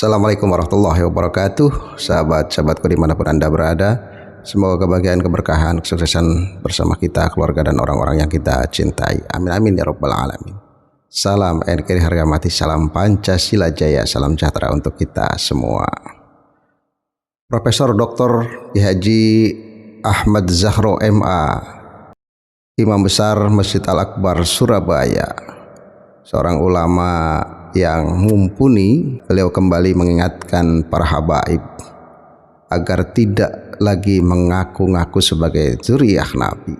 Assalamualaikum warahmatullahi wabarakatuh. Sahabat-sahabatku dimanapun Anda berada, semoga kebahagiaan, keberkahan, kesuksesan bersama kita, keluarga dan orang-orang yang kita cintai. Amin amin ya rabbal alamin. Salam NKRI harga mati, salam Pancasila Jaya, salam sejahtera untuk kita semua. Profesor Dr. Haji Ahmad Zahro MA, Imam Besar Masjid Al-Akbar Surabaya, seorang ulama yang mumpuni. Beliau kembali mengingatkan para habaib agar tidak lagi mengaku-ngaku sebagai zuriyah Nabi.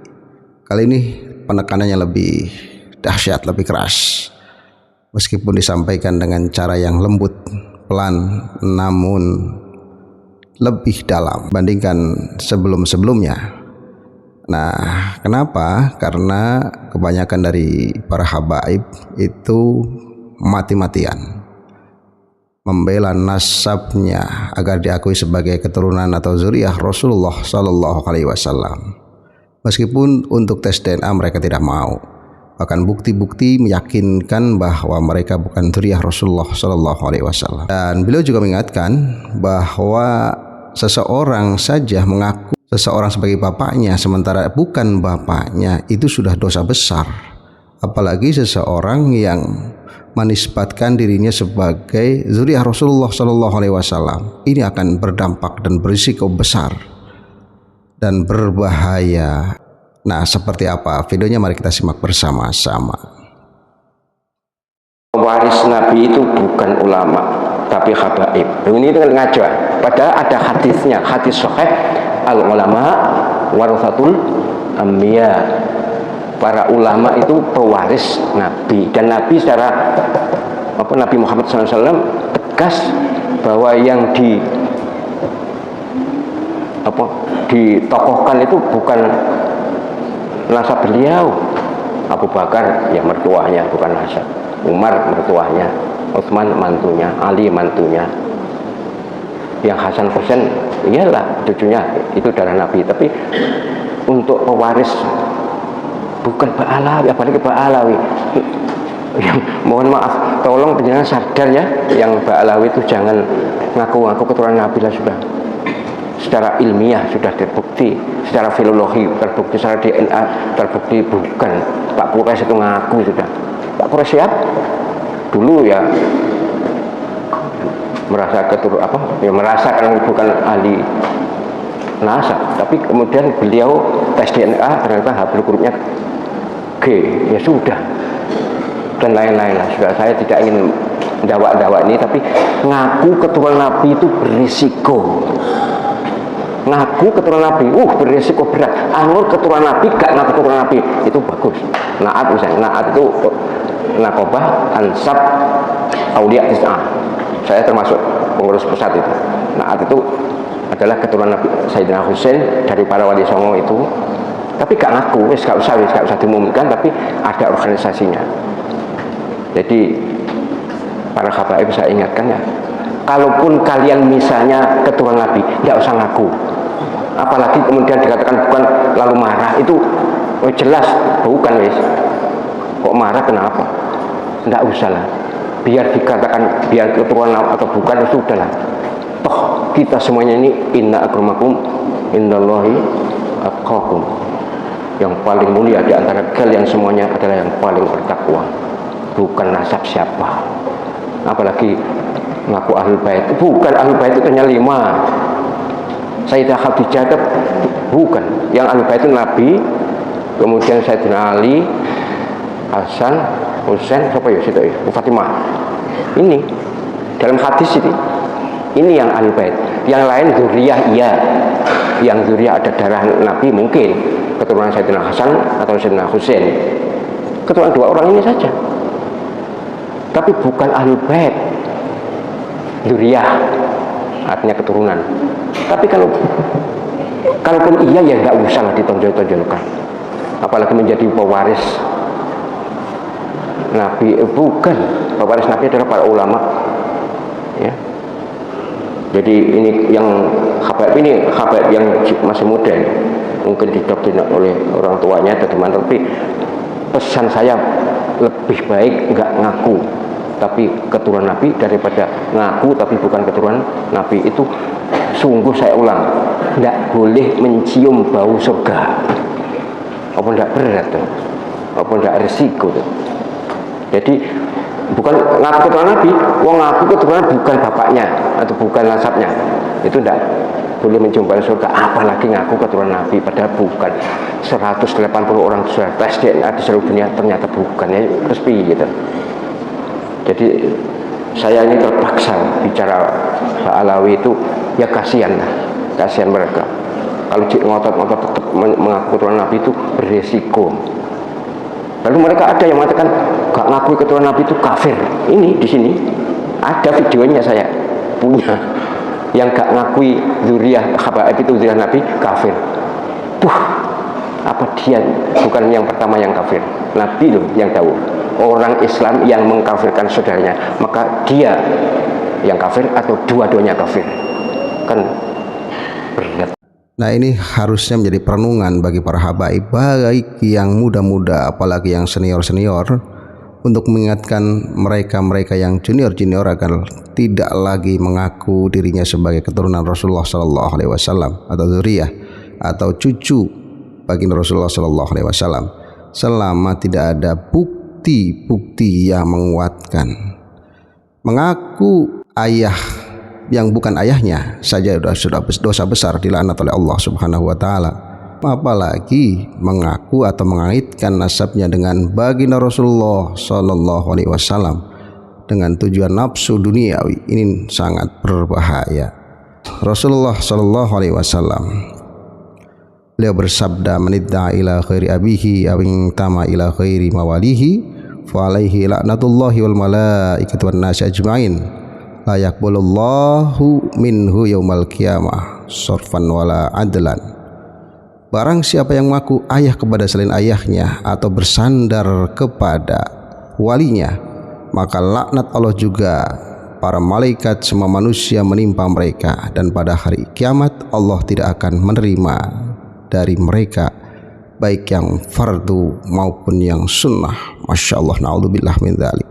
Kali ini penekanannya lebih dahsyat, lebih keras. Meskipun disampaikan dengan cara yang lembut, pelan, namun lebih dalam bandingkan sebelum-sebelumnya. Nah, kenapa? Karena kebanyakan dari para habaib itu mati-matian membela nasabnya agar diakui sebagai keturunan atau zuriyah Rasulullah Sallallahu Alaihi Wasallam. Meskipun untuk tes DNA mereka tidak mau, bahkan bukti-bukti meyakinkan bahwa mereka bukan zuriyah Rasulullah Sallallahu Alaihi Wasallam. Dan beliau juga mengingatkan bahwa seseorang saja mengaku seseorang sebagai bapaknya sementara bukan bapaknya, itu sudah dosa besar. Apalagi seseorang yang menisbatkan dirinya sebagai zuriyah Rasulullah Sallallahu Alaihi Wasallam. Ini akan berdampak dan berisiko besar dan berbahaya. Nah, seperti apa videonya? Mari kita simak bersama-sama. Waris Nabi itu bukan ulama, tapi habaib. Ini dengan ngajar. Padahal ada hadisnya, hadis sahih, al ulama warasatul anbiya. Para ulama itu pewaris Nabi, dan Nabi secara Nabi Muhammad SAW tegas bahwa yang ditokohkan itu bukan nasab beliau. Abu Bakar ya mertuanya, bukan nasab. Umar mertuanya, Utsman mantunya, Ali mantunya. Yang Hasan Husain iyalah cucunya, itu darah Nabi. Tapi untuk pewaris bukan Pak Alawi, apalagi Pak Alawi. Mohon maaf, tolong penjenengan sadar ya, yang Pak Alawi itu jangan ngaku-ngaku keturunan Nabi lah sudah. Secara ilmiah sudah terbukti, secara filologi terbukti, secara DNA terbukti bukan. Pak Kures itu ngaku sudah. Pak Kures siap? Dulu ya merasa merasakan bukan ahli nasab, tapi kemudian beliau tes DNA ternyata hablum kurupnya G, ya sudah, dan lain-lain lah. Sudah, saya tidak ingin dawak-dawak ini, tapi ngaku keturunan Nabi itu berisiko. Ngaku keturunan Nabi, berisiko berat. Anur keturunan Nabi, gak ngaku keturunan Nabi, itu bagus. Naat misalnya, naat itu nakobah ansab aulia tis'ah. Saya termasuk pengurus pusat itu. Naat itu adalah keturunan Nabi Sayyidina Husain dari para wali songo itu. Tapi gak ngaku, gak usah diumumkan, tapi ada organisasinya. Jadi para habaib saya ingatkan ya, kalaupun kalian misalnya keturunan Nabi, gak usah ngaku. Apalagi kemudian dikatakan bukan lalu marah, itu jelas bukan wis. Kok marah kenapa? Nggak usah lah. Biar dikatakan biar keturunan atau bukan, sudahlah. Toh kita semuanya ini inna akramakum indallahi atqakum. Yang paling mulia di antara kalian semuanya adalah yang paling bertakwa, bukan nasab siapa. Apalagi ngaku ahlul bait. Bukan ahlul bait itu hanya 5. Sayyidah Khadijah itu bukan. Yang ahlul bait itu Nabi, kemudian Sayyidina Ali, Hasan, Husain, siapa ya situ ya? Fatimah. Ini dalam hadis ini yang ahlul bait. Yang lain zuriyah iya. Yang zuriyah ada darah Nabi mungkin keturunan Sayyidina Hasan atau Sayyidina Husain. Keturunan 2 orang ini saja. Tapi bukan ahlul bait. Zuriyah artinya keturunan. Tapi kalaupun iya ya nggak usah lah ditonjol-tonjolkan. Apalagi menjadi pewaris Nabi, bukan. Pewaris Nabi adalah para ulama. Ya. Jadi ini yang habaib yang masih muda, mungkin didoktrin oleh orang tuanya atau teman, tapi pesan saya lebih baik nggak ngaku tapi keturunan Nabi daripada ngaku tapi bukan keturunan Nabi. Itu sungguh, saya ulang, tidak boleh mencium bau surga. Apa tidak berat tuh? Apa tidak resiko tuh? Jadi bukan ngaku keturunan Nabi, wong ngaku keturunan bukan bapaknya atau bukan nasabnya, itu tidak boleh mencium bau surga. Apalagi ngaku keturunan Nabi, padahal bukan. 180 orang sudah tes DNA di seluruh dunia, ternyata bukan. Ya respi gitu. Jadi saya ini terpaksa bicara Pak Alawi itu, ya kasihan lah, kasihan mereka. Kalau ngotot-ngotot tetap mengaku keturunan Nabi itu beresiko. Lalu mereka ada yang mengatakan gak ngakui keturunan Nabi itu kafir. Ini di sini ada videonya, saya punya, yang gak ngakui zuriyah habaib itu zuriyah Nabi kafir. Apa dia bukan yang pertama yang kafir? Nabi loh yang tahu. Orang Islam yang mengkafirkan saudaranya, maka dia yang kafir atau dua-duanya kafir? Kan berat. Nah, ini harusnya menjadi perenungan bagi para habaib, baik yang muda-muda apalagi yang senior-senior, untuk mengingatkan mereka-mereka yang junior-junior agar tidak lagi mengaku dirinya sebagai keturunan Rasulullah Sallallahu Alaihi Wasallam atau zuriyah atau cucu bagi Rasulullah Sallallahu Alaihi Wasallam selama tidak ada bukti-bukti yang menguatkan. Mengaku ayah yang bukan ayahnya saja sudah dosa besar, dilaknat oleh Allah Subhanahu wa taala. Apalagi mengaku atau mengaitkan nasabnya dengan baginda Rasulullah Sallallahu Alaihi Wasallam dengan tujuan nafsu duniawi. Ini sangat berbahaya. Rasulullah Sallallahu Alaihi Wasallam, beliau bersabda, "Manidda'a ila khairi abihi aw intama ila khairi mawalihi fa alaihi laknatullahi wal malaikati wan nasi ajmain la yaqbalullahu minhu yaumal qiyamah sarfan wala adlan." Barang siapa yang mengaku ayah kepada selain ayahnya atau bersandar kepada walinya, maka laknat Allah juga, para malaikat, semua manusia menimpa mereka, dan pada hari kiamat Allah tidak akan menerima dari mereka baik yang fardu maupun yang sunnah. Masya Allah, na'udzubillah min dzalik.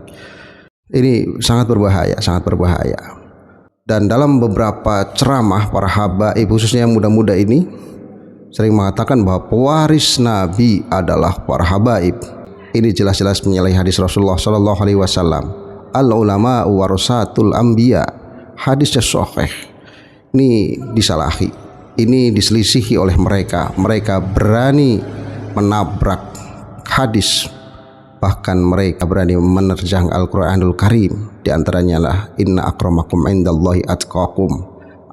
Ini sangat berbahaya, sangat berbahaya. Dan dalam beberapa ceramah para habaib, khususnya yang muda-muda ini, sering mengatakan bahwa pewaris Nabi adalah para habaib. Ini jelas-jelas menyalahi hadis Rasulullah Sallallahu Alaihi Wasallam, al ulama warasatul anbiya. Hadisnya sahih. Ini disalahi, ini diselisihi oleh mereka. Mereka berani menabrak hadis, bahkan mereka berani menerjang Al-Quranul Karim. Di antaranya lah inna akramakum indallahi atqakum.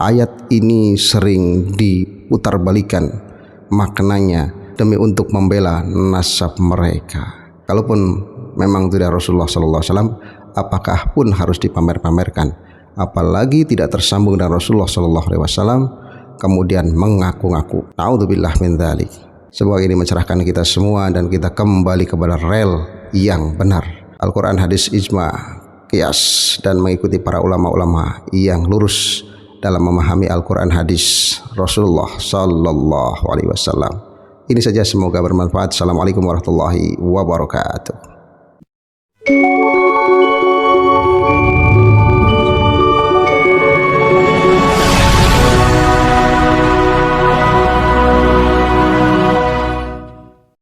Ayat ini sering diputarbalikan maknanya demi untuk membela nasab mereka. Kalaupun memang tidak Rasulullah Sallallahu Alaihi Wasallam, apakah pun harus dipamer-pamerkan? Apalagi tidak tersambung dengan Rasulullah Sallallahu Alaihi Wasallam kemudian mengaku-ngaku. Naudzubillah min dzalik. Semoga ini mencerahkan kita semua dan kita kembali kepada rel yang benar, Al-Quran, hadis, ijma, qiyas, dan mengikuti para ulama-ulama yang lurus dalam memahami Al-Quran, hadis Rasulullah Sallallahu Alaihi Wasallam. Ini saja, semoga bermanfaat. Assalamualaikum warahmatullahi wabarakatuh.